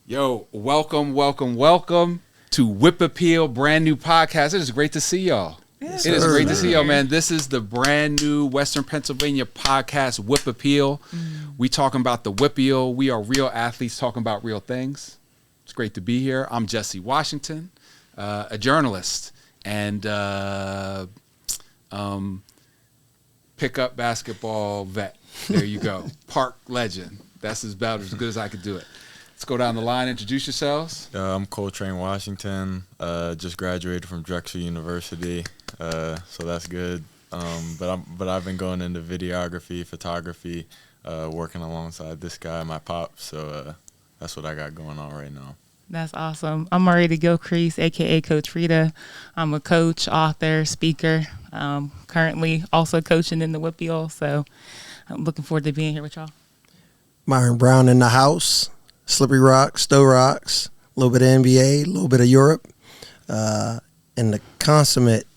Yo, welcome to WIP Appeal, brand new podcast. It is great to see y'all. Yes, it is sir. great to see y'all, man. This is the brand new Western Pennsylvania podcast, WIP Appeal. We talking about the WIPPEAL. We are real athletes talking about real things. It's great to be here. I'm Jesse Washington, a journalist and pickup basketball vet. There you go. Park legend. That's about as good as I could do it. Let's go down the line. Introduce yourselves. I'm Coltrane Washington. Just graduated from Drexel University, so that's good. But I've been going into videography, photography, working alongside this guy, my pop. So that's what I got going on right now. That's awesome. I'm Marita Gilcrease, a.k.a. Coach Rita. I'm a coach, author, speaker, currently also coaching in the WIPPEAL. So I'm looking forward to being here with y'all. Myron Brown in the house. Slippery Rocks, Stowe Rocks, a little bit of NBA, a little bit of Europe, and the consummate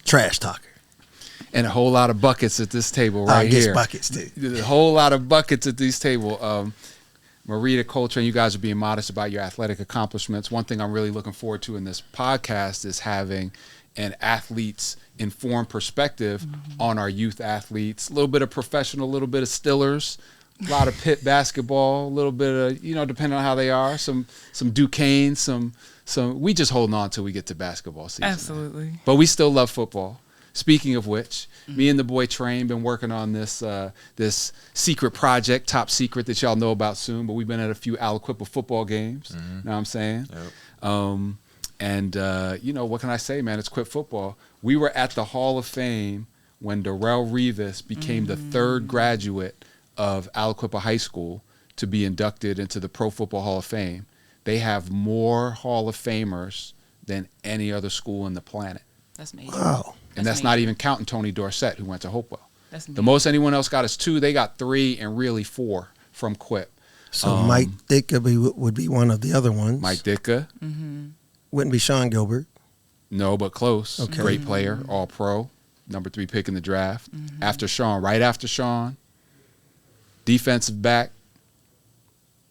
trash talker. And a whole lot of buckets at this table right here. Buckets too. A whole lot of buckets at this table. Marita, Coltrane, you guys are being modest about your athletic accomplishments. One thing I'm really looking forward to in this podcast is having an athlete's informed perspective on our youth athletes. A little bit of professional, a little bit of Stillers. A lot of pit basketball, a little bit of, depending on how they are, some Duquesne, some. We just holding on till we get to basketball season. Absolutely. Man. But we still love football. Speaking of which, me and the boy Train been working on this this secret project, top secret that y'all know about soon. But we've been at a few Aliquippa football games. Know what I'm saying? Yep. What can I say, man? It's Quit Football. We were at the Hall of Fame when Darrell Revis became the third graduate of Aliquippa High School to be inducted into the Pro Football Hall of Fame. They have more Hall of Famers than any other school on the planet. That's amazing. Wow. And that's not even counting Tony Dorsett, who went to Hopewell. That's the most anyone else got is 2. They got 3 and really 4 from Quip. So Mike Ditka would be one of the other ones. Mike Ditka. Wouldn't be Sean Gilbert. No, but close. Okay. Great player, all pro, number 3 pick in the draft. Right after Sean, defensive back,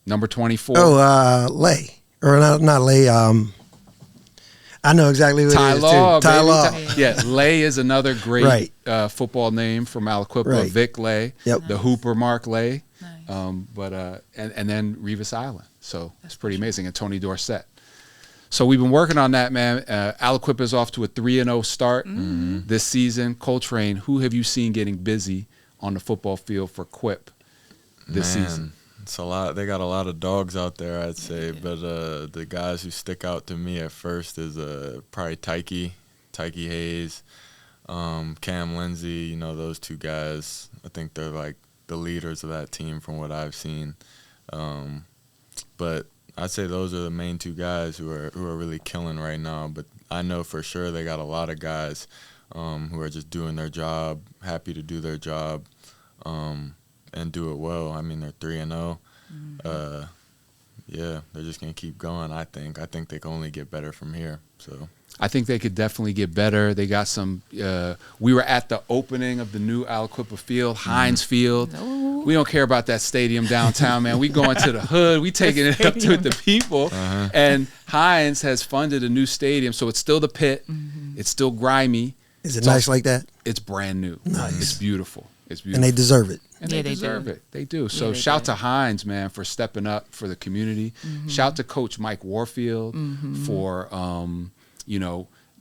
number 24. Lay. Or not Lay. I know exactly what Ty it is, Law, too. Ty baby. Law. Yeah, Lay is another great Right. football name from Aliquippa. Right. Vic Lay, Yep. the Hooper Mark Lay. Nice. And then Revis Island. So it's pretty amazing. And Tony Dorsett. So we've been working on that, man. Aliquippa is off to a 3-0 start this season. Coltrane, who have you seen getting busy on the football field for Quip this season? It's a lot. They got a lot of dogs out there, I'd say. But the guys who stick out to me at first is probably Tyke Hayes, Cam Lindsey. Those two guys. I think they're like the leaders of that team from what I've seen. But I'd say those are the main 2 guys who are really killing right now. But I know for sure they got a lot of guys who are just doing their job, happy to do their job. And do it well. I mean, they're 3-0. Yeah, they're just gonna keep going. I think they can only get better from here. So I think they could definitely get better. They got some. We were at the opening of the new Aliquippa Field, Heinz Field. No. We don't care about that stadium downtown, man. We going to the hood. We taking it up to the people. And Heinz has funded a new stadium, so it's still the pit. It's still grimy. Is it nice like that? It's brand new. Nice. It's beautiful. It's beautiful. And they deserve it. And Yeah, they they deserve do. it. They do. So Yeah, they shout do. to Heinz, man, for stepping up for the community. Shout to Coach Mike Warfield for,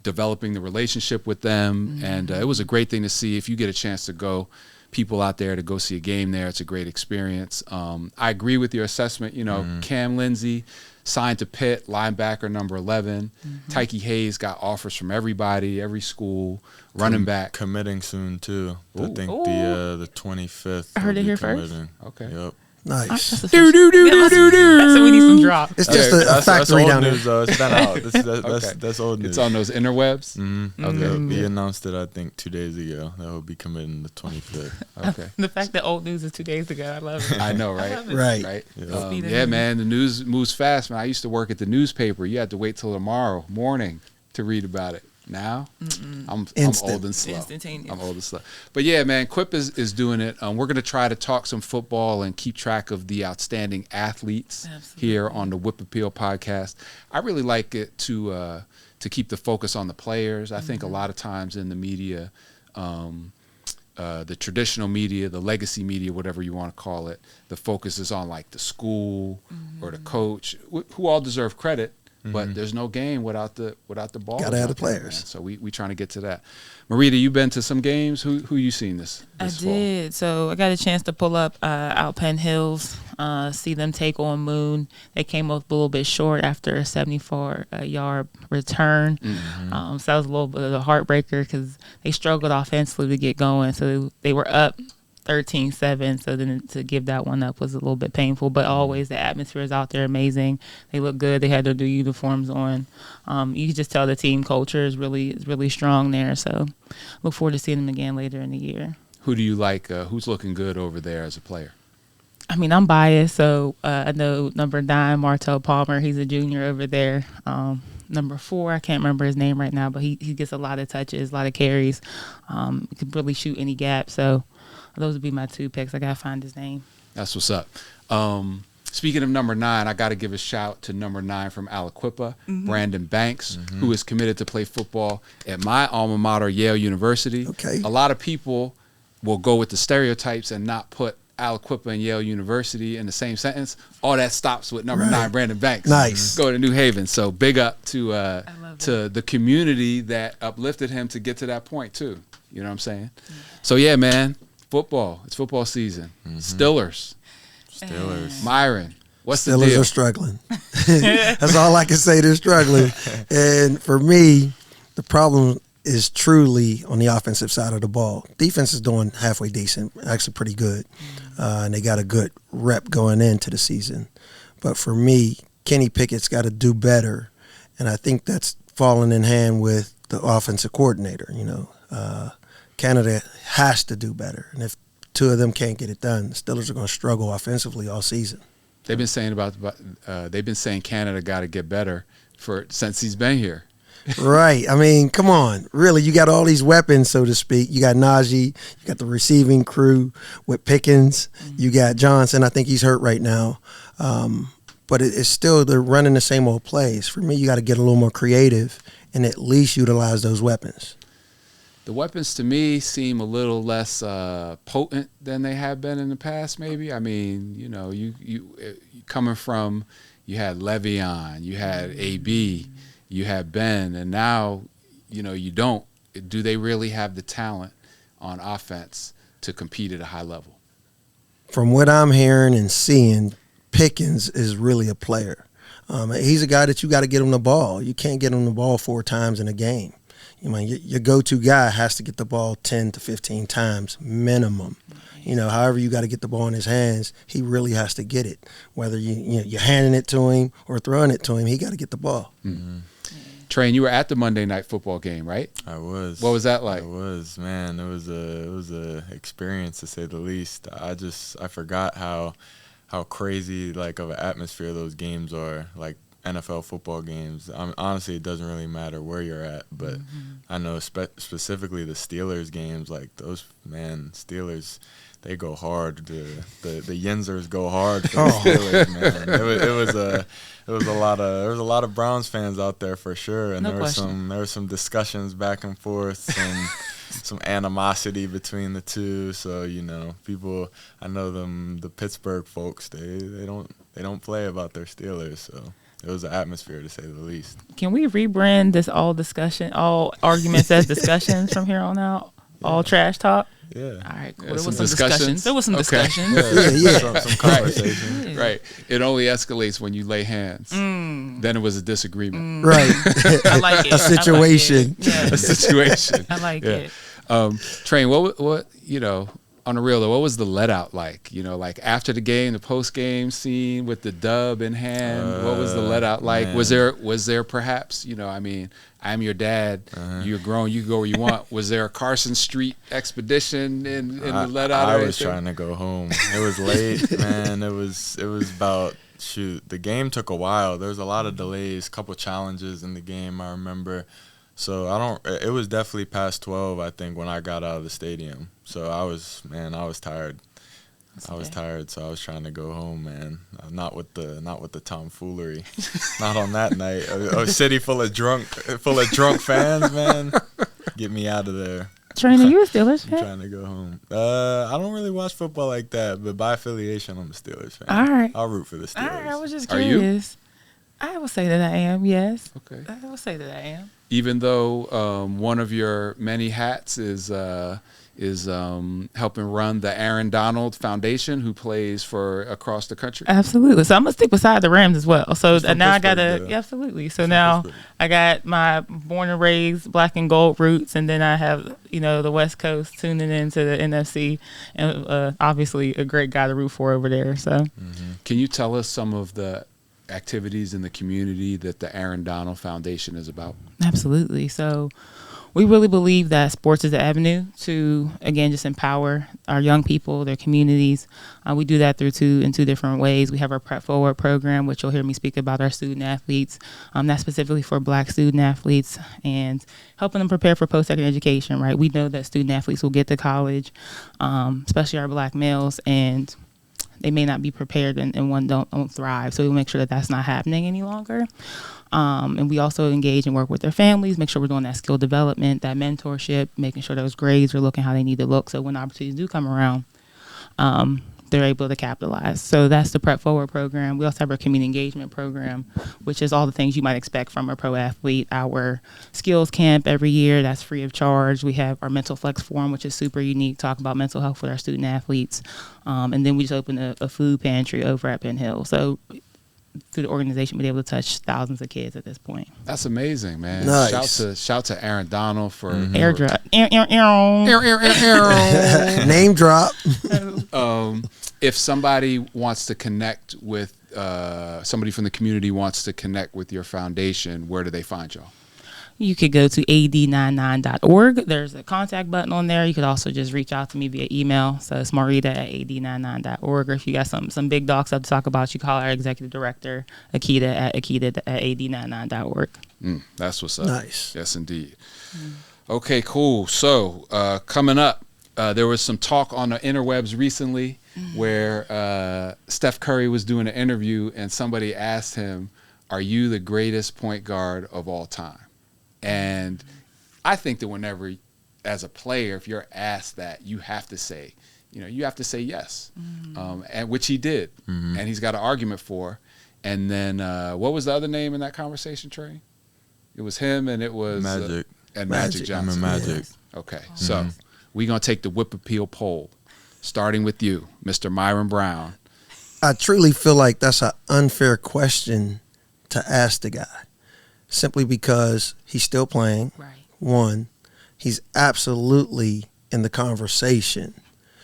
developing the relationship with them. And it was a great thing to see. If you get a chance to go, people out there to go see a game there, it's a great experience. I agree with your assessment. Cam Lindsey signed to Pitt, linebacker number 11. Tyke Hayes got offers from everybody, every school. Running back committing soon too. Ooh. I think the 25th. I heard it here first. first. Okay. Yep. Nice. That's so we need some drops. It's just a That's factory old down news, there. though. It's been out. Okay. That's old news. It's on those interwebs? Okay. He announced it, I think, 2 days ago. That will be committing the 25th. Okay. The fact that old news is 2 days ago, I love it. I know, right? love it. Right. Yeah. Speed of Yeah, news. man, the news moves fast, man. I used to work at the newspaper. You had to wait till tomorrow morning to read about it. Now, I'm Instant. old and slow. Instantaneous. I'm old and slow. But yeah, man, Quip is doing it. We're going to try to talk some football and keep track of the outstanding athletes here on the WIP Appeal podcast. I really like it to keep the focus on the players. I think a lot of times in the media, the traditional media, the legacy media, whatever you want to call it, the focus is on like the school or the coach, who all deserve credit. But there's no game without the ball. Gotta have the players. So we trying to get to that. Marita, you been to some games? Who you seen this I fall? did. So I got a chance to pull up out Penn Hills, see them take on Moon. They came up a little bit short after a 74-yard return. So that was a little bit of a heartbreaker because they struggled offensively to get going. So they were up 13-7, so then to give that one up was a little bit painful. But always the atmosphere is out there amazing. They look good. They had their new uniforms on. You can just tell the team culture is really strong there. So look forward to seeing them again later in the year. Who do you like? Who's looking good over there as a player? I mean, I'm biased, so I know number 9, Martell Palmer. He's a junior over there. Number 4, I can't remember his name right now, but he gets a lot of touches, a lot of carries. He can really shoot any gap. So those would be my 2 picks. I got to find his name. That's what's up. Speaking of number 9, I got to give a shout to number 9 from Aliquippa, Brandon Banks, who is committed to play football at my alma mater, Yale University. Okay. A lot of people will go with the stereotypes and not put Aliquippa and Yale University in the same sentence. All that stops with number 9, Brandon Banks. Nice. Go to New Haven. So big up to the community that uplifted him to get to that point too. You know what I'm saying? So yeah, man. Football. It's football season. Stillers. Myron. What's the Steelers deal? are struggling. That's all I can say. They're struggling. And for me, the problem is truly on the offensive side of the ball. Defense is doing halfway decent, actually pretty good. And they got a good rep going into the season. But for me, Kenny Pickett's got to do better. And I think that's falling in hand with the offensive coordinator, Canada has to do better. And if 2 of them can't get it done, the Steelers are going to struggle offensively all season. They've been saying Canada got to get better since he's been here. Right. I mean, come on. Really, you got all these weapons, so to speak. You got Najee. You got the receiving crew with Pickens. You got Johnson. I think he's hurt right now. But it's still they're running the same old plays. For me, you got to get a little more creative and at least utilize those weapons. The weapons to me seem a little less potent than they have been in the past. Maybe. I mean, you coming from, you had Le'Veon, you had AB, you had Ben, and now, you don't. Do they really have the talent on offense to compete at a high level? From what I'm hearing and seeing, Pickens is really a player. He's a guy that you got to get him the ball. You can't get him the ball 4 times in a game. Your go-to guy has to get the ball 10 to 15 times minimum. However you got to get the ball in his hands, he really has to get it. Whether you're handing it to him or throwing it to him, he got to get the ball. Train, you were at the Monday Night Football game, right? I was. What was that like? It was, man. It was a experience to say the least. I forgot how crazy of an atmosphere those games are. NFL football games. Honestly, it doesn't really matter where you're at, but I know specifically the Steelers games, those, man, Steelers, they go hard. The Yinzers go hard for the Steelers, man. There was a lot of Browns fans out there for sure, and there were some discussions back and forth, some animosity between the two. So people, I know the Pittsburgh folks, they don't play about their Steelers, so. It was an atmosphere, to say the least. Can we rebrand this all arguments as discussions from here on out? Yeah. All trash talk? Yeah. All right, cool. There was some discussions. There was some discussions. Some conversation. Right. It only escalates when you lay hands. Then it was a disagreement. Right. I like it. A situation. Like it. Yeah. A situation. I like it. Train, what on the real though, what was the let out like? After the game, the post game scene with the dub in hand. What was the let out like? Man. Was there perhaps, I'm your dad. You're grown. You can go where you want. Was there a Carson Street expedition in the let out? I was trying to go home. It was late, man. It was about the game took a while. There was a lot of delays, couple challenges in the game. I remember. So I don't. It was definitely past 12, I think, when I got out of the stadium. So I was tired. I was tired, so I was trying to go home, man. Not with the tomfoolery. Not on that night. A city full of drunk fans, man. Get me out of there. Trina, you a Steelers I'm fan? trying to go home. I don't really watch football like that, but by affiliation, I'm a Steelers fan. All right. I'll root for the Steelers. All right, I was just Are you? curious. I would say that I am, yes. Okay. I would say that I am. Even though one of your many hats is helping run the Aaron Donald Foundation, who plays for across the country. Absolutely. So I'm gonna stick beside the Rams as well. So He's from now I Pittsburgh, gotta yeah. absolutely. So now I got my born and raised black and gold roots, and then I have the West Coast tuning into the NFC, and obviously a great guy to root for over there. So Can you tell us some of the activities in the community that the Aaron Donald Foundation is about? absolutely. So we really believe that sports is the avenue to, again, just empower our young people, their communities. We do that through two different ways. We have our Prep Forward program, which you'll hear me speak about our student athletes. That's specifically for black student athletes and helping them prepare for post-secondary education, right? We know that student athletes will get to college, especially our black males, and they may not be prepared and one don't thrive. So we make sure that that's not happening any longer. And we also engage and work with their families, make sure we're doing that skill development, that mentorship, making sure those grades are looking how they need to look. So when opportunities do come around, they're able to capitalize. So that's the Prep Forward program. We also have our community engagement program, which is all the things you might expect from a pro athlete. Our skills camp every year, that's free of charge. We have our Mental Flex Forum, which is super unique, talk about mental health with our student athletes. And then we just opened a food pantry over at Penn Hill. So through the organization, we've been able to touch thousands of kids at this point. That's amazing, man. Nice. Shout to Aaron Donald for Airdrop. Name drop. If somebody wants to connect with somebody from the community wants to connect with your foundation, where do they find y'all? You could go to ad99.org. There's a contact button on there. You could also just reach out to me via email. So it's marita@ad99.org. Or if you got some big dog stuff to talk about, you call our executive director, Akita, at ad99.org. That's what's up. Nice. Yes, indeed. Okay, cool. So coming up, there was some talk on the interwebs recently where Steph Curry was doing an interview and somebody asked him, "Are you the greatest point guard of all time?" And I think that whenever, as a player, if you're asked that, you have to say yes, and which he did, and he's got an argument for. And then what was the other name in that conversation, Trey? It was him, and it was Magic. and Magic Johnson. Magic. Okay, so we're gonna take the WIP appeal poll, starting with you, Mr. Myron Brown. I truly feel like that's an unfair question to ask the guy, simply because he's still playing. Right. One, he's absolutely in the conversation.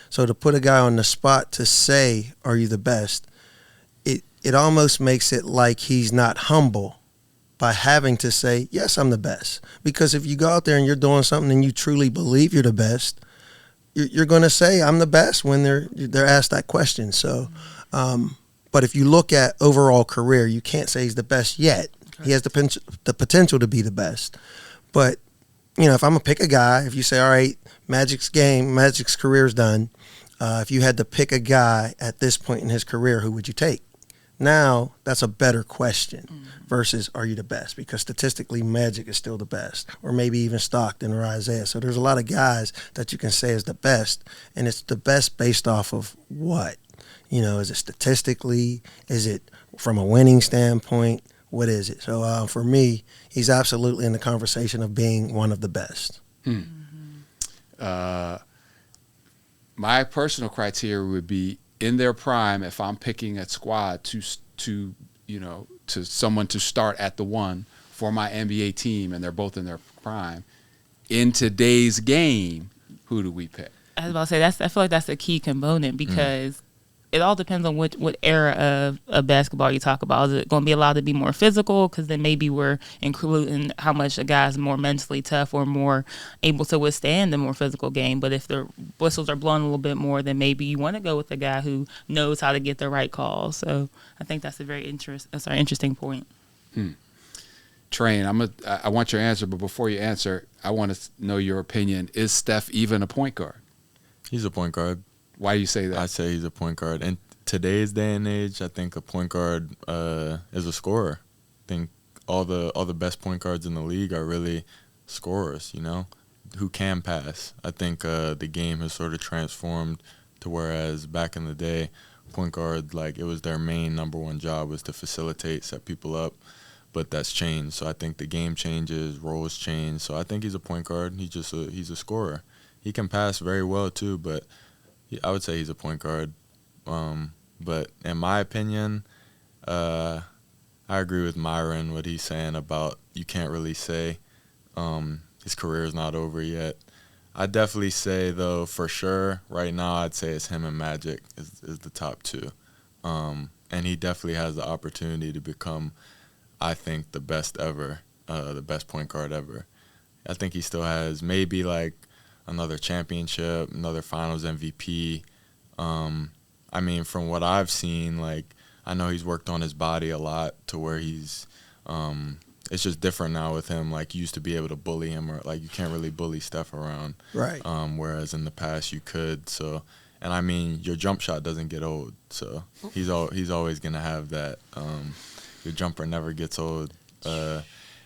So to put a guy on the spot to say, "Are you the best?" It almost makes it like he's not humble by having to say, "Yes, I'm the best." Because if you go out there and you're doing something and you truly believe you're the best, you're going to say, "I'm the best" when they're asked that question. So, but if you look at overall career, you can't say he's the best yet. He has the potential to be the best. But, if I'm going to pick a guy, if you say, all right, Magic's career's done, if you had to pick a guy at this point in his career, who would you take? Now, that's a better question versus are you the best? Because statistically, Magic is still the best, or maybe even Stockton or Isaiah. So there's a lot of guys that you can say is the best, and it's the best based off of what? Is it statistically? Is it from a winning standpoint? What is it? So for me, he's absolutely in the conversation of being one of the best. My personal criteria would be in their prime. If I'm picking a squad to someone to start at the one for my NBA team, and they're both in their prime, in today's game, who do we pick? I was about to say I feel like that's a key component because it all depends on what era of basketball you talk about. Is it going to be allowed to be more physical? Because then maybe we're including how much a guy's more mentally tough or more able to withstand the more physical game. But if the whistles are blown a little bit more, then maybe you want to go with a guy who knows how to get the right calls. So I think that's a very interesting point. Train, I want your answer, but before you answer, I want to know your opinion. Is Steph even a point guard? He's a point guard. Why do you say that? I say he's a point guard. In today's day and age, I think a point guard is a scorer. I think all the best point guards in the league are really scorers, you know, who can pass. I think the game has sort of transformed to whereas back in the day, point guard, like, it was their main number one job was to facilitate, set people up, but that's changed. So I think the game changes, roles change. So I think he's a point guard. He's a scorer. He can pass very well too, but I would say he's a point guard. But in my opinion, I agree with Myron, what he's saying about you can't really say his career is not over yet. I definitely say, though, for sure, right now I'd say it's him and Magic is the top two. And he definitely has the opportunity to become, I think, the best ever, the best point guard ever. I think he still has maybe like another championship, another finals MVP. I mean, from what I've seen, like, I know he's worked on his body a lot to where he's it's just different now with him. Like, you used to be able to bully him, or like you can't really bully Steph around. Right. Whereas in the past you could. So, and I mean, your jump shot doesn't get old. So he's always gonna have that. Your jumper never gets old. And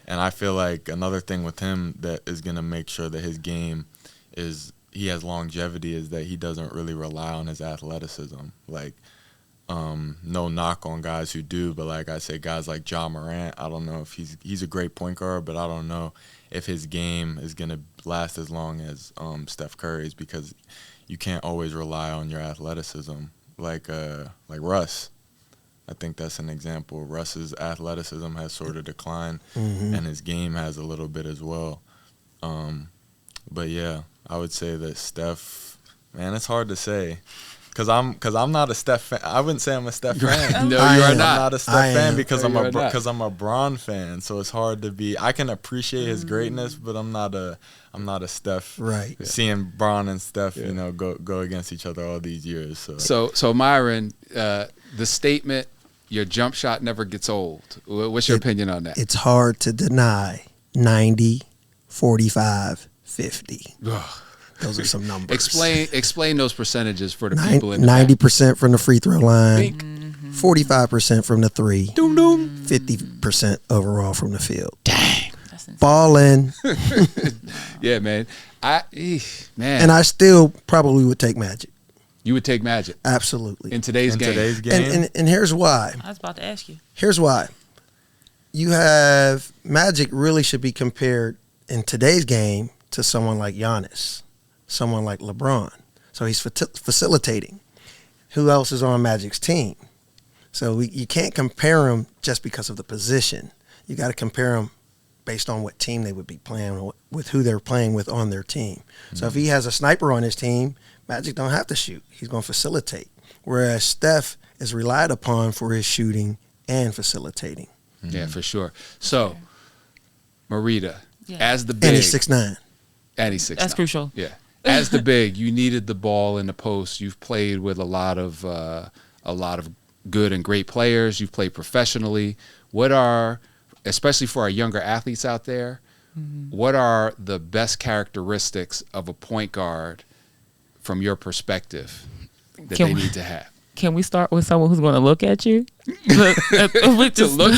I feel like another thing with him that is gonna make sure that his game he has longevity is that he doesn't really rely on his athleticism. Like, no knock on guys who do, but like I say, guys like Ja Morant, I don't know if he's a great point guard, but I don't know if his game is going to last as long as Steph Curry's, because you can't always rely on your athleticism. Like Russ, I think that's an example. Russ's athleticism has sort of declined, and his game has a little bit as well. But yeah, I would say that Steph, man, it's hard to say. Cause I'm not a Steph fan. I wouldn't say I'm a Steph fan. No, you are not. I'm not a Steph fan because No, I'm a Bron fan. So it's hard to be. I can appreciate his greatness, but I'm not a Steph. Right. Seeing Bron and Steph, go against each other all these years. So Myron, the statement, "Your jump shot never gets old." What's your opinion on that? It's hard to deny 90, 45, 50. Those are some numbers. Explain those percentages for the people in the 90% from the free throw line, 45% from the three, 50% overall from the field. Dang. Balling. Yeah, man. Man. And I still probably would take Magic. You would take Magic? Absolutely. In today's game. And here's why. I was about to ask you. Here's why. You have Magic really should be compared in today's game to someone like Giannis, someone like LeBron. So he's facilitating. Who else is on Magic's team? So you can't compare them just because of the position. You got to compare them based on what team they would be playing with, who they're playing with on their team. So if he has a sniper on his team, Magic don't have to shoot. He's going to facilitate. Whereas Steph is relied upon for his shooting and facilitating. Yeah, for sure. So, Marita, as the big. And he's 6'9". And he's 6'9". That's crucial. Yeah. As the big, you needed the ball in the post. You've played with a lot of good and great players. You've played professionally. What are, especially for our younger athletes out there, what are the best characteristics of a point guard from your perspective that they need to have? Can we start with someone who's going to look at you? To look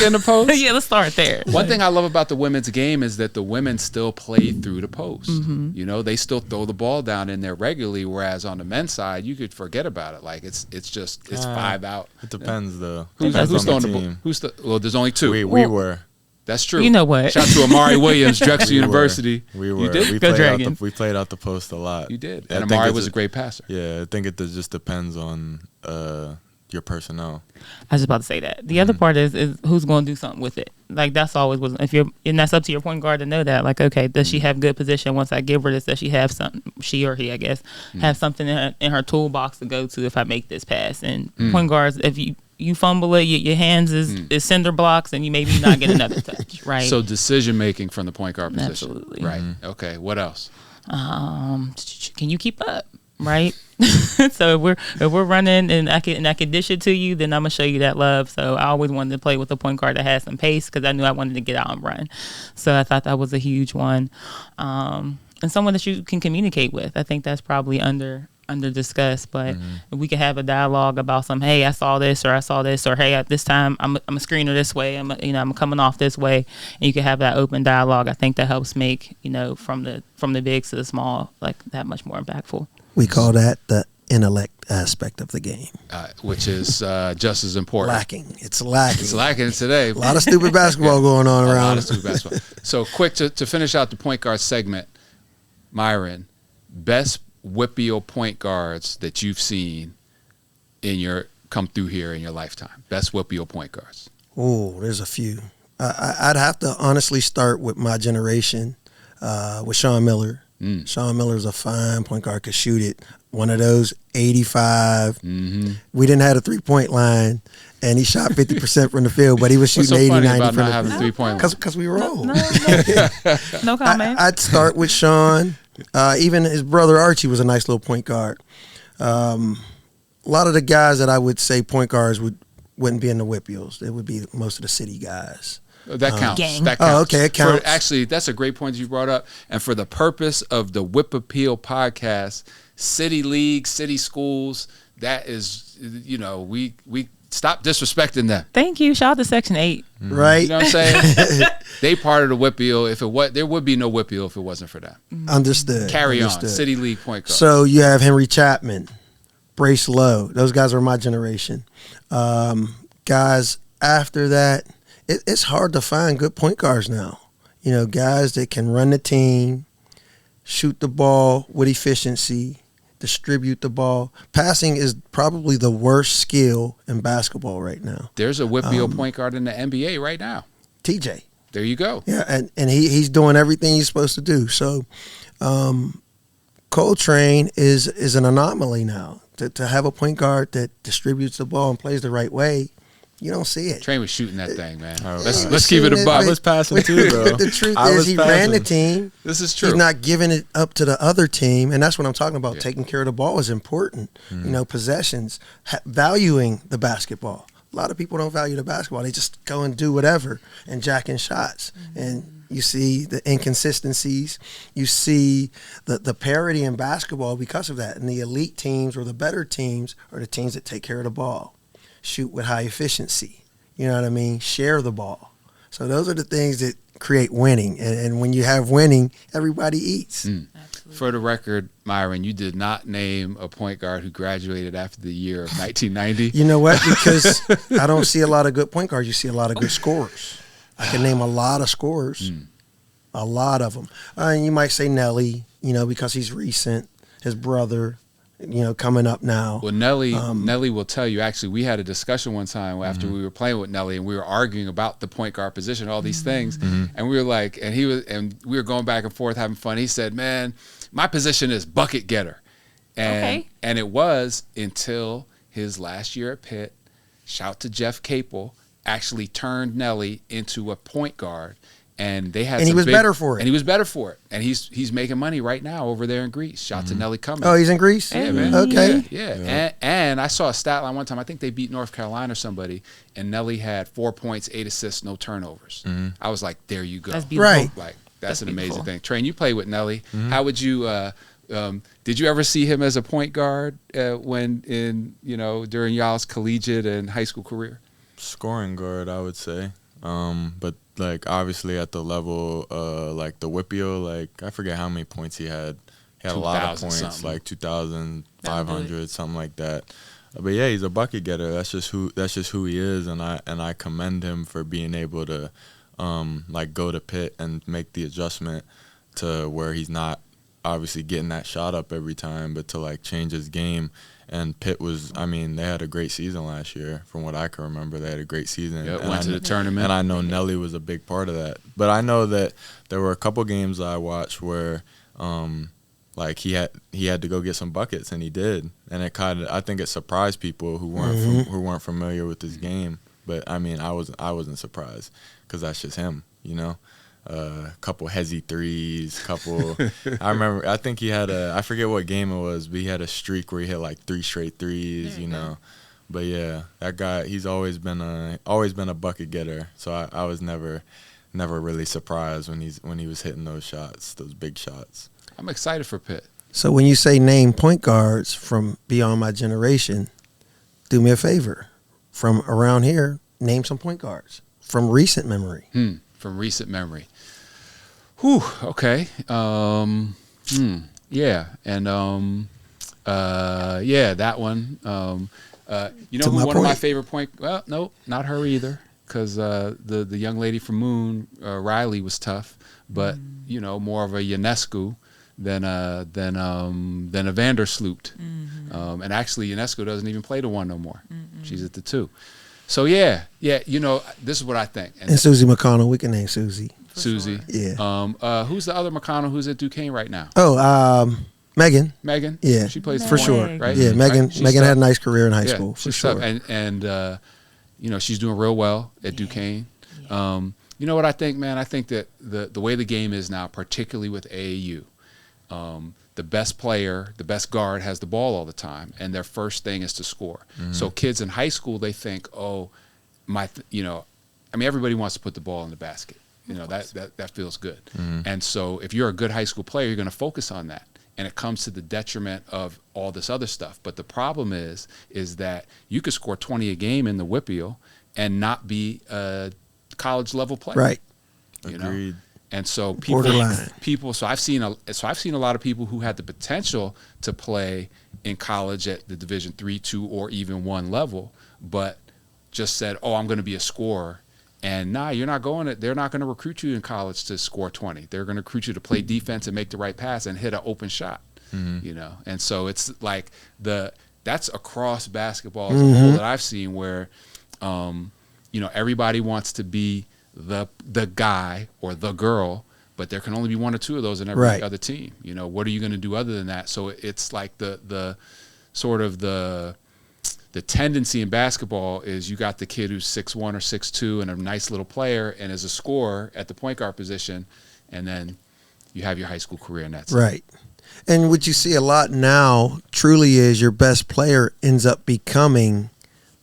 in the post? Yeah, let's start there. One thing I love about the women's game is that the women still play through the post. You know, they still throw the ball down in there regularly, whereas on the men's side, you could forget about it. Like, it's 5 out. It depends, though. Who's Depends throwing on the team. Well, there's only 2. We were. That's true. You know what? Shout out to Amari Williams, Drexel University. We were. You did? We played out the post a lot. You did. And Amari was a great passer. Yeah, I think it just depends on your personnel. I was just about to say that. The other part is who's going to do something with it. Like, that's always was, and that's up to your point guard to know that. Like, okay, does she have good position? Once I give her this, does she have something? She or he, I guess, have something in her toolbox to go to if I make this pass. And point guards, if you fumble it, your hands is cinder blocks, and you maybe not get another touch. Right. So decision making from the point guard position. Absolutely. Right. Okay. What else? Can you keep up? right? So if we're running and I can dish it to you, then I'm gonna show you that love. So I always wanted to play with a point guard that has some pace because I knew I wanted to get out and run. So I thought that was a huge one, and someone that you can communicate with. I think that's probably under discussed, but if we could have a dialogue about some, hey, I saw this, or hey, at this time I'm a screener this way, I'm coming off this way, and you can have that open dialogue. I think that helps make from the bigs to the small like that much more impactful. We call that the intellect aspect of the game, which is just as important. It's lacking. It's lacking today. A lot of stupid basketball going on around. A lot of stupid basketball. So quick to finish out the point guard segment, Myron, best WIPio point guards that you've seen come through here in your lifetime. Best WIPio point guards. Oh, there's a few. I'd have to honestly start with my generation, with Sean Miller. Sean Miller's a fine point guard, could shoot it. One of those 85. We didn't have a 3-point line, and he shot 50% from the field, but he was shooting 80, 90 about from not the having field. 3-point line? Because we were old. No comment. I'd start with Sean. Even his brother Archie was a nice little point guard. A lot of the guys that I would say point guards wouldn't be in the WIPios. It would be most of the city guys. That counts. Gang. That counts. Oh, okay, it counts. Actually, that's a great point you brought up. And for the purpose of the WIP Appeal podcast, city league, city schools, that is, we stop disrespecting them. Thank you. Shout out to Section 8. Right? You know what I'm saying? They part of the WIPio. There would be no WIPio if it wasn't for them. Understood. Carry Understood. on. City league point guard. So you have Henry Chapman, Brace Lowe. Those guys are my generation. Guys after that, it's hard to find good point guards now. Guys that can run the team, shoot the ball with efficiency, distribute the ball. Passing is probably the worst skill in basketball right now. There's a WIPio point guard in the NBA right now. TJ. There you go. Yeah, and he's doing everything he's supposed to do. So Coltrane is an anomaly now. To have a point guard that distributes the ball and plays the right way, you don't see it. Train was shooting that thing, man. Oh, Let's keep it a buck. I was passing too, though. The truth is, he ran the team. This is true. He's not giving it up to the other team, and that's what I'm talking about. Yeah. Taking care of the ball is important. Possessions, valuing the basketball. A lot of people don't value the basketball. They just go and do whatever and jacking shots. And you see the inconsistencies. You see the parity in basketball because of that. And the elite teams or the better teams are the teams that take care of the ball. Shoot with high efficiency. You know what I mean? Share the ball. So those are the things that create winning. And when you have winning, everybody eats. For the record, Myron, you did not name a point guard who graduated after the year of 1990. You know what? Because I don't see a lot of good point guards. You see a lot of good scorers. I can name a lot of scorers, a lot of them. And you might say Nelly, because he's recent, his brother, coming up now. Well, Nelly will tell you, actually, we had a discussion one time after we were playing with Nelly, and we were arguing about the point guard position, all these things. And we were like, and we were going back and forth having fun. He said, man, my position is bucket getter. And it was until his last year at Pitt, shout to Jeff Capel, actually turned Nelly into a point guard. And they had, and he was better for it. And he was better for it. And he's making money right now over there in Greece. Shout to Nelly Cummings. Oh, he's in Greece? Yeah, man. Okay. Yeah. And I saw a stat line one time. I think they beat North Carolina or somebody, and Nelly had 4 points, 8 assists, no turnovers. I was like, there you go. That's beautiful. Right. Like that's an amazing thing. Train, you played with Nelly. How would you? Did you ever see him as a point guard when during y'all's collegiate and high school career? Scoring guard, I would say. But like obviously at the level like the WIPio, like I forget how many points he had. He had a lot of points, something. Like 2,500, something like that. But yeah, he's a bucket getter. That's just who he is, and I commend him for being able to like go to Pitt and make the adjustment to where he's not obviously getting that shot up every time, but to like change his game. And Pitt they had a great season last year. From what I can remember, they had a great season. Yeah, went to the tournament. And I know Nelly was a big part of that. But I know that there were a couple games I watched where like he had to go get some buckets, and he did. And I think it surprised people who weren't familiar with his game. But I wasn't surprised because that's just him, a couple hezzy threes, couple. I think he had I forget what game it was, but he had a streak where he hit like 3 straight threes, you know. But yeah, that guy, he's always been a bucket getter. So I was never really surprised when he was hitting those shots, those big shots. I'm excited for Pitt. So when you say name point guards from beyond my generation, do me a favor. From around here, name some point guards from recent memory. From recent memory. Whew. Okay. Yeah. And yeah, that one. You know who one of my favorite point? Well, no, not her either, because the young lady from Moon, Riley, was tough, but you know, more of a Ionescu than a Vandersloot. And actually, Ionescu doesn't even play the 1 no more. She's at the 2. So yeah, you know, this is what I think. And Susie McConnell, we can name Susie. Susie. Sure. Yeah. Who's the other McConnell who's at Duquesne right now? Oh, Megan. Megan. Yeah. She plays for sure. Right. Yeah, Megan. Right? Megan had a nice career in high school for sure. Tough. And you know, she's doing real well at Duquesne. You know what I think, man? I think that the way the game is now, particularly with AAU, the best player, the best guard has the ball all the time, and their first thing is to score. So kids in high school, they think, oh, you know, I mean, everybody wants to put the ball in the basket. You know, that feels good. And so if you're a good high school player, you're going to focus on that. And it comes to the detriment of all this other stuff. But the problem is that you could score 20 a game in the WIP and not be a college level player. Right. You Agreed. know? And so people. So I've seen a lot of people who had the potential to play in college at the Division III, II, or even I level, but just said, "Oh, I'm going to be a scorer." And you're not going. They're not going to recruit you in college to score 20. They're going to recruit you to play defense and make the right pass and hit an open shot. You know, and so it's like that's across basketball as a whole that I've seen where, you know, everybody wants to be the guy or the girl, but there can only be 1 or 2 of those in every other team. You know, what are you going to do other than that? So it's like the sort of the tendency in basketball is you got the kid who's 6'1" or 6'2" and a nice little player and is a scorer at the point guard position, and then you have your high school career and that's right. And what you see a lot now truly is your best player ends up becoming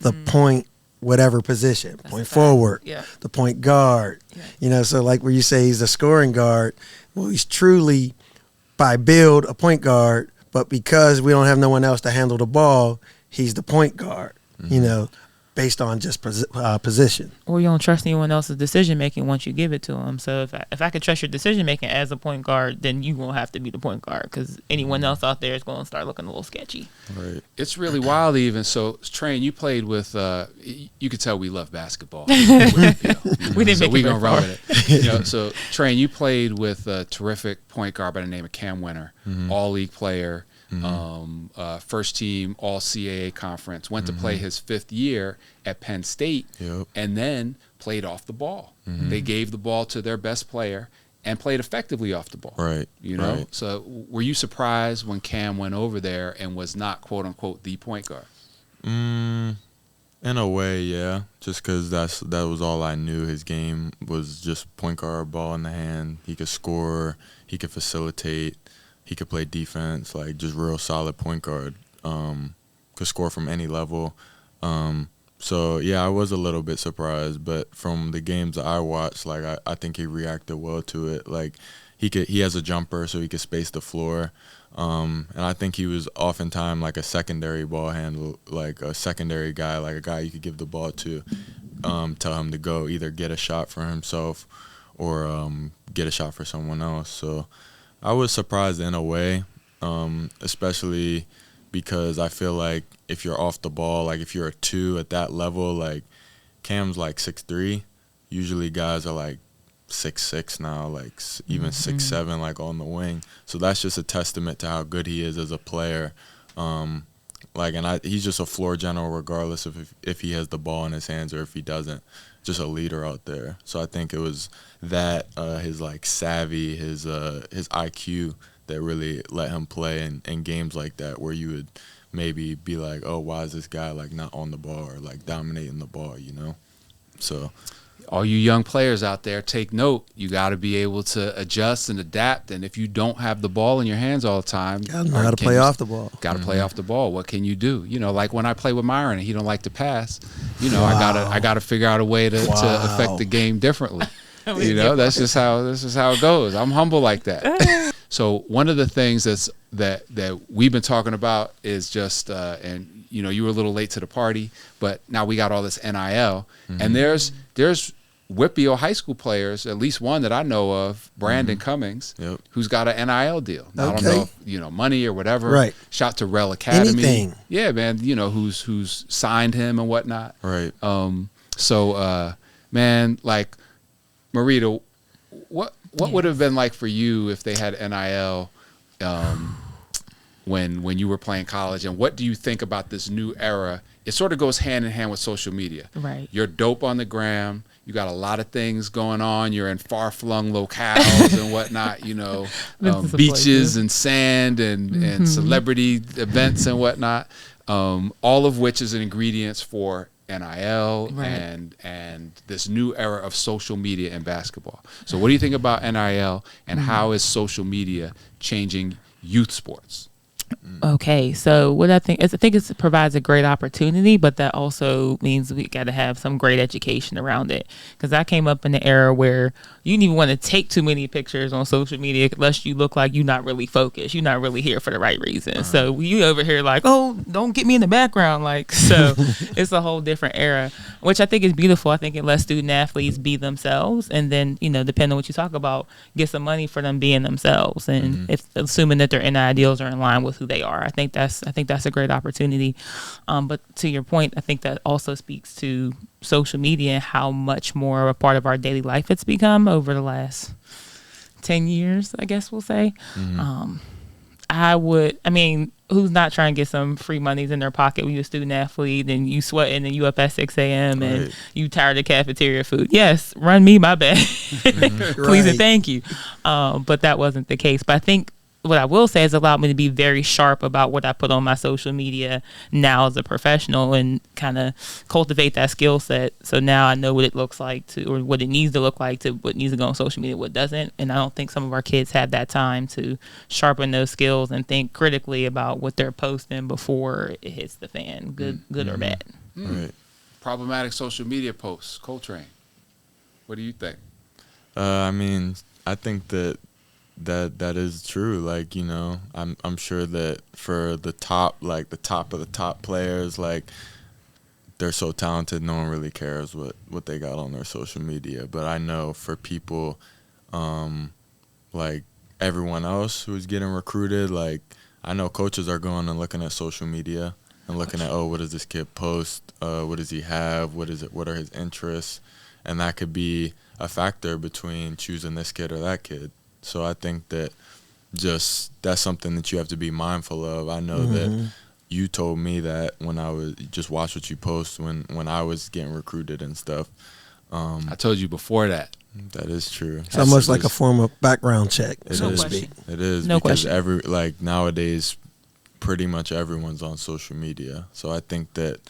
the point whatever position, that's point forward, the point guard. Yeah. You know, so like where you say he's a scoring guard, well, he's truly by build a point guard, but because we don't have no one else to handle the ball, he's the point guard, you know, based on just position. Or you don't trust anyone else's decision making once you give it to him. So if I could trust your decision making as a point guard, then you won't have to be the point guard because anyone else out there is going to start looking a little sketchy. Right. It's really wild even. So, Train, you played with, you could tell we love basketball. We didn't make it we're going to run with it. You know, so, Train, you played with a terrific point guard by the name of Cam Winter, all-league player. First team all CAA conference, went to play his 5th year at Penn State, and then played off the ball. They gave the ball to their best player and played effectively off the ball. Right. You know? So were you surprised when Cam went over there and was not, quote unquote, the point guard? In a way, yeah. Just because that was all I knew. His game was just point guard, ball in the hand. He could score. He could facilitate. He could play defense, like just real solid point guard. Could score from any level. So yeah, I was a little bit surprised, but from the games that I watched, like I think he reacted well to it. Like he has a jumper, so he could space the floor. And I think he was oftentimes like a secondary ball handler, like a secondary guy, like a guy you could give the ball to, tell him to go either get a shot for himself or get a shot for someone else. So I was surprised in a way, especially because I feel like if you're off the ball, like if you're a 2 at that level, like Cam's like 6'3". Usually guys are like 6'6" now, like even 6'7", like on the wing. So that's just a testament to how good he is as a player. He's just a floor general regardless of if he has the ball in his hands or if he doesn't. Just a leader out there. So I think it was that his like savvy, his IQ that really let him play in games like that where you would maybe be like, oh, why is this guy like not on the ball or like dominating the ball, you know? So all you young players out there, take note. You got to be able to adjust and adapt. And if you don't have the ball in your hands all the time, Got to know how to play off the ball. Got to play off the ball. What can you do? You know, like when I play with Myron and he don't like to pass, you know, I gotta figure out a way to affect the game differently. You know, that's just how it goes. I'm humble like that. So one of the things that we've been talking about is just and you know, you were a little late to the party, but now we got all this NIL, and there's WIPio high school players, at least one that I know of, Brandon Cummings, who's got an NIL deal. Now, I don't know if, you know, money or whatever. Right. Shout to Rel Academy. Anything. Yeah, man. You know, who's signed him and whatnot. Right. So, man, like, Marita, what would have been like for you if they had NIL when you were playing college, and what do you think about this new era? It sort of goes hand in hand with social media. Right. You're dope on the gram. You got a lot of things going on. You're in far-flung locales and whatnot, you know, beaches and sand and celebrity events and whatnot, all of which is an ingredients for NIL and this new era of social media in basketball. So what do you think about NIL, and how is social media changing youth sports? Okay, so what I think is, it provides a great opportunity, but that also means we got to have some great education around it. Because I came up in the era where you didn't even want to take too many pictures on social media unless you look like you're not really focused, you're not really here for the right reason. So you over here like, oh, don't get me in the background, like, so it's a whole different era, which I think is beautiful. I think it lets student athletes be themselves, and then, you know, depending on what you talk about, get some money for them being themselves, and if assuming that their NIL deals are in line with who they are. I think that's a great opportunity. But to your point, I think that also speaks to social media and how much more of a part of our daily life it's become over the last 10 years, I guess we'll say. Who's not trying to get some free monies in their pocket when you're a student athlete and you sweating and you up at 6 a.m. and you tired of cafeteria food? Yes, run me my bag. Please and thank you. But that wasn't the case. But I think what I will say is allowed me to be very sharp about what I put on my social media now as a professional, and kind of cultivate that skill set. So now I know what it looks like or what it needs to look like to what needs to go on social media, what doesn't. And I don't think some of our kids have that time to sharpen those skills and think critically about what they're posting before it hits the fan, good or bad. Right. Problematic social media posts, Coltrane. What do you think? I think that is true. Like, you know, I'm sure that for the top of the top players, like, they're so talented, no one really cares what they got on their social media. But I know for people like everyone else who's getting recruited, like, I know coaches are going and looking at social media and looking at, what does this kid post? What does he have? What are his interests? And that could be a factor between choosing this kid or that kid. So I think that that's something that you have to be mindful of. I know that you told me that when I was just watch what you post when I was getting recruited and stuff. I told you before that. That is true. It's almost like a form of background check, so to is. speak. It is, no because question. Nowadays, pretty much everyone's on social media. So I think that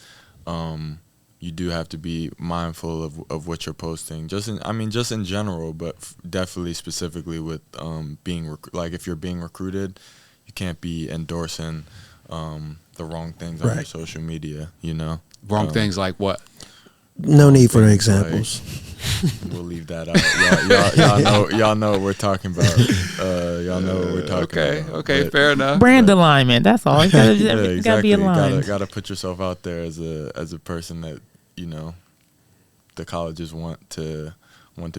you do have to be mindful of what you're posting, just in general, but definitely specifically with being like, if you're being recruited, you can't be endorsing the wrong things on your social media. You know, wrong things like what? No need for the examples. We'll leave that out. Y'all know what we're talking about. Y'all know what we're talking about. Okay, but, fair enough. Brand alignment. That's all. You gotta be aligned. Gotta put yourself out there as a person that, you know, the colleges want to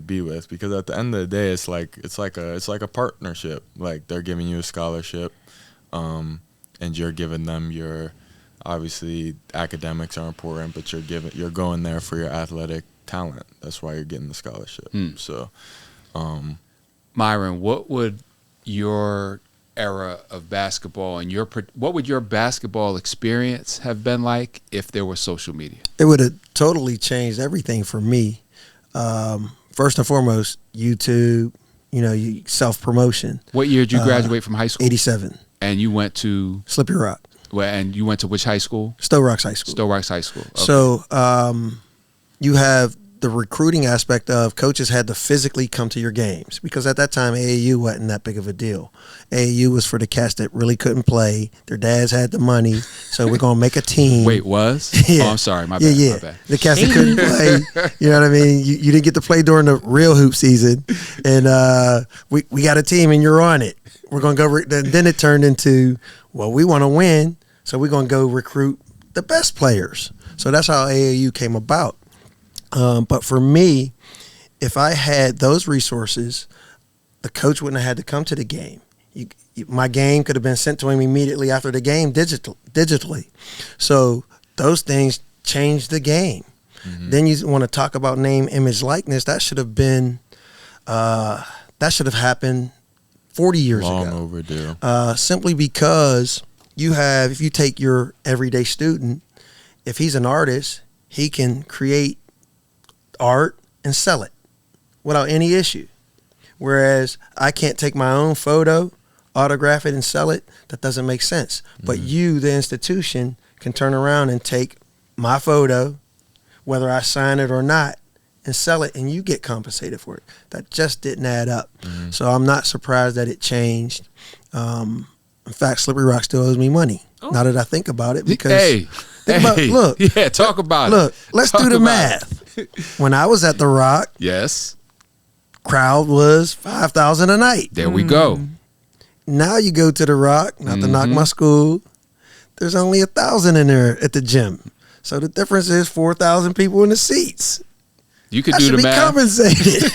be with, because at the end of the day, it's like a partnership. Like, they're giving you a scholarship, and you're giving them your, obviously academics are important, but you're going there for your athletic talent. That's why you're getting the scholarship. So, Myron, what would your era of basketball and what would your basketball experience have been like if there was social media? It would have totally changed everything for me. First and foremost, YouTube, you know, self-promotion. What year did you graduate from high school? 87. And you went to? Slippery Rock. And you went to which high school? Stowe Rocks High School. Stowe Rocks High School. Okay. So you have the recruiting aspect of coaches had to physically come to your games, because at that time AAU wasn't that big of a deal. AAU was for the cats that really couldn't play. Their dads had the money, so we're gonna make a team. Wait, was? Yeah. Oh, I'm sorry, my bad. Yeah. My bad. The cats that couldn't play. You know what I mean? You didn't get to play during the real hoop season, and we got a team, and you're on it. We're gonna go. Then it turned into, well, we want to win, so we're gonna go recruit the best players. So that's how AAU came about. But for me, if I had those resources, the coach wouldn't have had to come to the game. My game could have been sent to him immediately after the game digitally. So those things changed the game. Mm-hmm. Then you want to talk about name, image, likeness. That should have been, that should have happened 40 years ago. Long overdue. Simply because if you take your everyday student, if he's an artist, he can create art and sell it without any issue. Whereas I can't take my own photo, autograph it, and sell it. That doesn't make sense. Mm-hmm. But you, the institution, can turn around and take my photo, whether I sign it or not, and sell it, and you get compensated for it. That just didn't add up. Mm-hmm. So I'm not surprised that it changed. In fact, Slippery Rock still owes me money. Now that I think about it, because talk about it. Look, let's do the math. When I was at the Rock, yes, crowd was 5,000 a night. There we go. Now you go to the Rock, not to knock my school. There's only 1,000 in there at the gym. So the difference is 4,000 people in the seats. You could do the math. Compensated.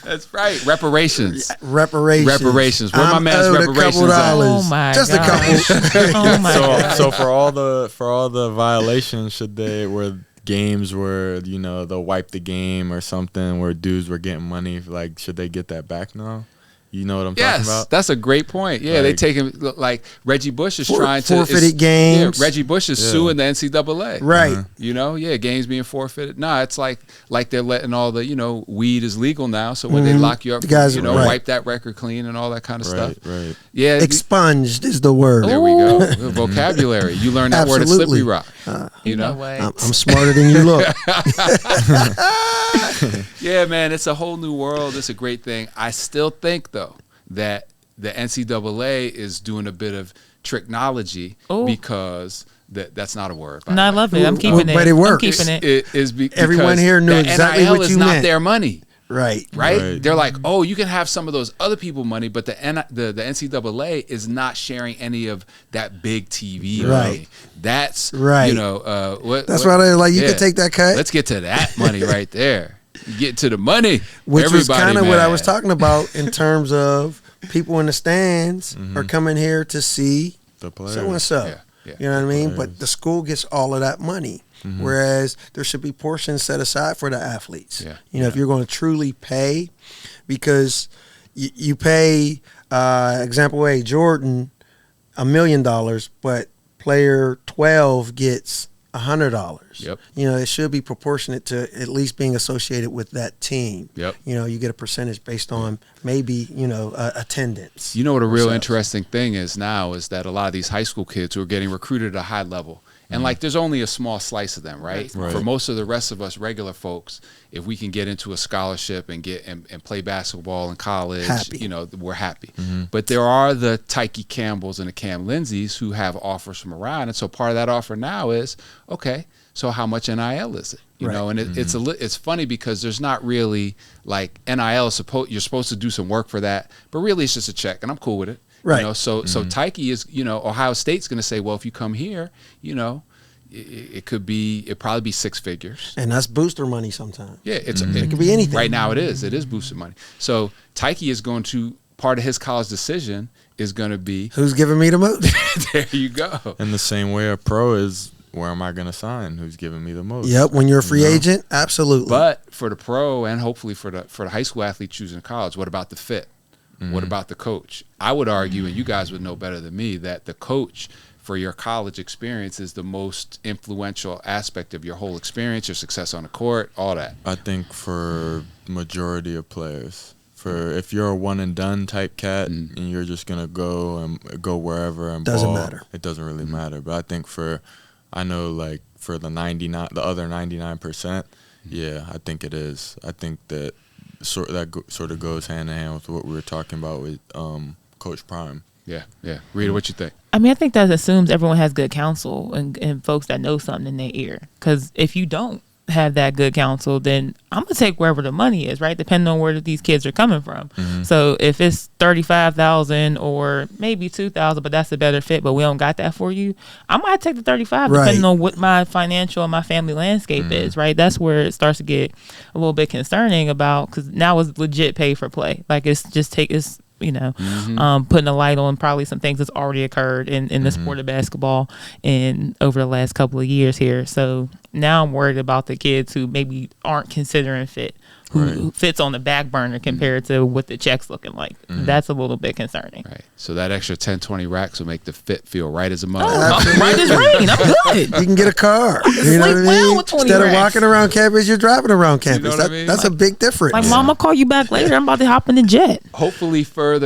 That's right. Reparations. Reparations. Where my man's reparations at? Oh my Just gosh. a couple. Oh my God. So for all the violations, were games where they'll wipe the game or something where dudes were getting money, like should they get that back now? You know what I'm talking about? Yes, that's a great point. Yeah, they take him, like Reggie Bush is trying to forfeited games. Yeah, Reggie Bush is suing the NCAA. Right. Games being forfeited. Nah, it's like they're letting all the weed is legal now. So when they lock you up, the guys, wipe that record clean and all that kind of stuff. Right. Yeah, expunged is the word. There we go. The vocabulary. You learn that word at Slippery Rock. I'm smarter than you look. Yeah, man, it's a whole new world. It's a great thing. I still think, though, that the NCAA is doing a bit of tricknology because that's not a word. No, I love it. I'm keeping it. But it works. I'm keeping it. It is Everyone here knew exactly NIL what is you not meant. their money. Right. They're like, oh, you can have some of those other people money, but the NCAA is not sharing any of that big TV money. That's right. That's why they're like, you can take that cut. Let's get to that money right there. You get to the money, which was kind of what I was talking about in terms of people in the stands are coming here to see the players. So and so. Yeah. You know what I mean? But the school gets all of that money. Whereas there should be portions set aside for the athletes. Yeah. If you're going to truly pay, because you pay, example A, Jordan, $1 million, but player 12 gets $100. Yep. It should be proportionate to at least being associated with that team. Yep. You get a percentage based on maybe, attendance. You know what a real interesting thing is now is that a lot of these high school kids who are getting recruited at a high level, and there's only a small slice of them, right? For most of the rest of us regular folks, if we can get into a scholarship and get and play basketball in college, we're happy. But there are the Tyke Campbells and the Cam Lindsays who have offers from around, and so part of that offer now is, okay, so how much NIL is it? And it's funny because there's not really like NIL is you're supposed to do some work for that, but really it's just a check, and I'm cool with it. Right. So Tyke is, Ohio State's going to say, well, if you come here, it probably be six figures. And that's booster money sometimes. Yeah. It could be anything. Right now it is booster money. So Tyke is going to, part of his college decision is going to be. Who's giving me the most? There you go. In the same way a pro is, where am I going to sign? Who's giving me the most? Yep. When you're a free agent, absolutely. But for the pro and hopefully for the high school athlete choosing college, what about the fit? What about the coach? I would argue, and you guys would know better than me, that the coach for your college experience is the most influential aspect of your whole experience, your success on the court, all that. I think for majority of players, if you're a one and done type cat and you're just gonna go wherever and doesn't ball, matter. It doesn't really matter. But I think for the other 99%, Yeah, I think it is. I think that sort of goes hand in hand with what we were talking about with Coach Prime. Yeah. Rita, what you think? I mean, I think that assumes everyone has good counsel and folks that know something in their ear. Because if you don't have that good counsel, then I'm gonna take wherever the money is, right? Depending on where these kids are coming from. So if it's $35,000 or maybe $2,000, but that's a better fit, but we don't got that for you, I might take the 35, depending on what my financial and my family landscape is, right? That's where it starts to get a little bit concerning about, because now it's legit pay for play. Like it's putting a light on probably some things that's already occurred in the sport of basketball and over the last couple of years here. So now I'm worried about the kids who maybe aren't considering fit, who fits on the back burner compared to what the check's looking like. That's a little bit concerning. Right. So that extra 10, 20 racks will make the fit feel right as a mother. I'm right as rain. I'm good. You can get a car. You know what I mean? Well with 20 Instead racks. of walking around campus, you're driving around campus. You know what I mean? That's a big difference. Like, Mom, I'll call you back later. I'm about to hop in the jet. Hopefully further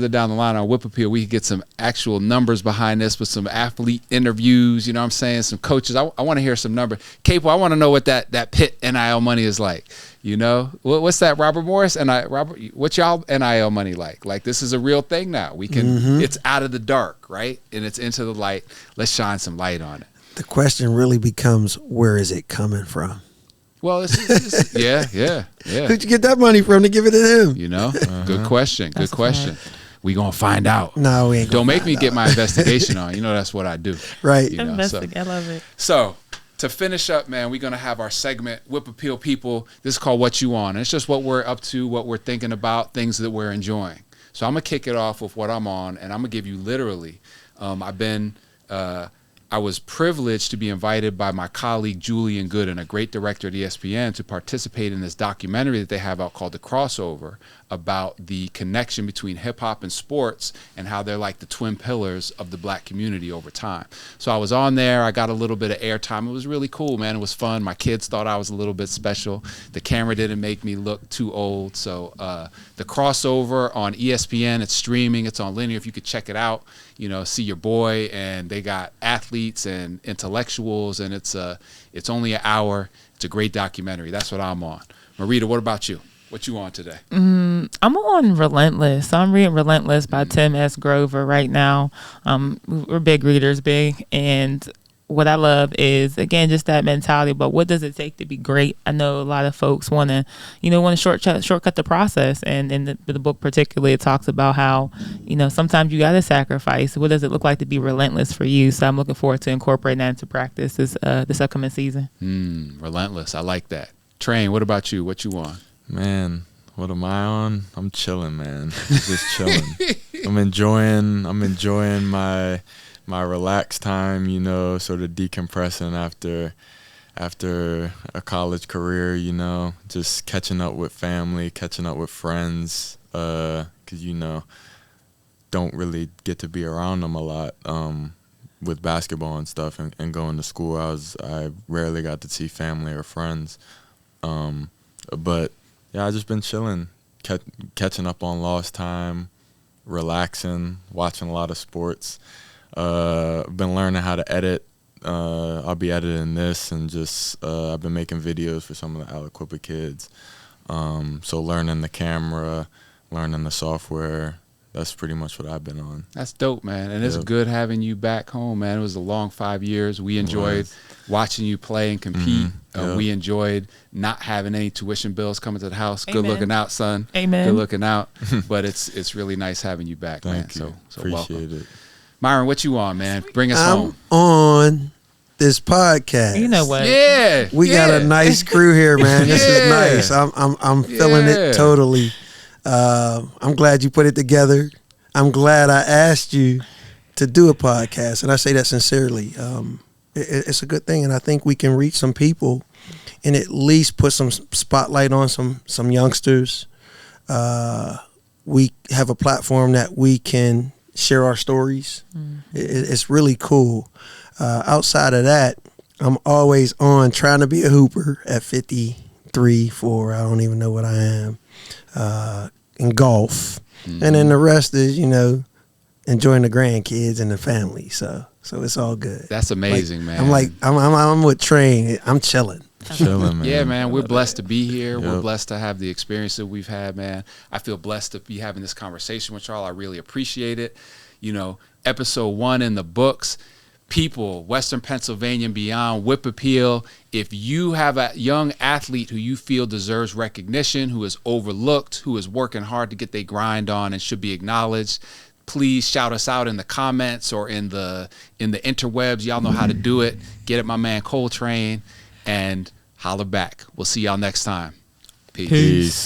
down the line on WIP Appeal, we can get some actual numbers behind this with some athlete interviews, you know what I'm saying, some coaches. I want to hear some numbers. Capo, I want to know what that Pitt NIL money is like. You know, what's that, Robert Morris? What's y'all NIL money like? Like, this is a real thing now. We can, it's out of the dark, right? And it's into the light. Let's shine some light on it. The question really becomes, where is it coming from? Well, yeah. Who'd you get that money from to give it to him? You know, good question. Good question. We gonna find out. No, we ain't. Don't make me get my investigation on. You know, that's what I do. Right. You know, I love it. So to finish up, man, we're gonna have our segment, WIP Appeal People. This is called What You On. And it's just what we're up to, what we're thinking about, things that we're enjoying. So I'm gonna kick it off with what I'm on, and I'm gonna give you literally. I was privileged to be invited by my colleague Julian Gooden, a great director at ESPN, to participate in this documentary that they have out called The Crossover, about the connection between hip hop and sports and how they're like the twin pillars of the black community over time. So I was on there. I got a little bit of airtime. It was really cool, man. It was fun. My kids thought I was a little bit special. The camera didn't make me look too old. So The Crossover on ESPN, it's streaming. It's on linear. If you could check it out, you know, see your boy. And they got athletes and intellectuals, and it's only an hour. It's a great documentary. That's what I'm on. Marita, what about you? What you on today? I'm on Relentless. So I'm reading Relentless by Tim S. Grover right now. We're big readers, and what I love is, again, just that mentality. But what does it take to be great? I know a lot of folks want to shortcut the process. And in the book particularly, it talks about how, sometimes you got to sacrifice. What does it look like to be relentless for you? So I'm looking forward to incorporating that into practice this upcoming season. Relentless. I like that. Train, what about you? What you on? Man, what am I on? I'm chilling, man. Just chilling. I'm enjoying my relaxed time, sort of decompressing after a college career, just catching up with family, catching up with friends, because, don't really get to be around them a lot with basketball and stuff and going to school. I rarely got to see family or friends. But yeah, I just been chilling, catching up on lost time, relaxing, watching a lot of sports. Been learning how to edit. I'll be editing this, and just I've been making videos for some of the Aliquippa kids. So learning the camera, learning the software. That's pretty much what I've been on. That's dope, man. And it's good having you back home, man. It was a long 5 years. We enjoyed watching you play and compete. We enjoyed not having any tuition bills coming to the house. Amen. Good looking out, son. Amen. Good looking out. But it's really nice having you back, man. Thank you. So Appreciate welcome. it. Myron, what you on, man? Bring us I'm home. on this podcast. You know what? Yeah. We got a nice crew here, man. This is nice. I'm feeling it totally. I'm glad you put it together. I'm glad I asked you to do a podcast, and I say that sincerely. It's a good thing, and I think we can reach some people and at least put some spotlight on some youngsters. We have a platform that we can share our stories. It's really cool. Outside of that, I'm always on trying to be a hooper at 53, 4. I don't even know what I am. In golf. And then the rest is, enjoying the grandkids and the family. So it's all good. That's amazing, man. I'm with Train. I'm chilling. Chilling, man. Yeah, man, we're blessed to be here. We're Yep. blessed to have the experience that we've had, man. I feel blessed to be having this conversation with y'all. I really appreciate it. You know, episode 1 in the books. People, Western Pennsylvania and beyond, WIP appeal. If you have a young athlete who you feel deserves recognition, who is overlooked, who is working hard to get their grind on and should be acknowledged, please shout us out in the comments or in the interwebs. Y'all know how to do it. Get at my man Coltrane and holler back. We'll see y'all next time. Peace. Peace.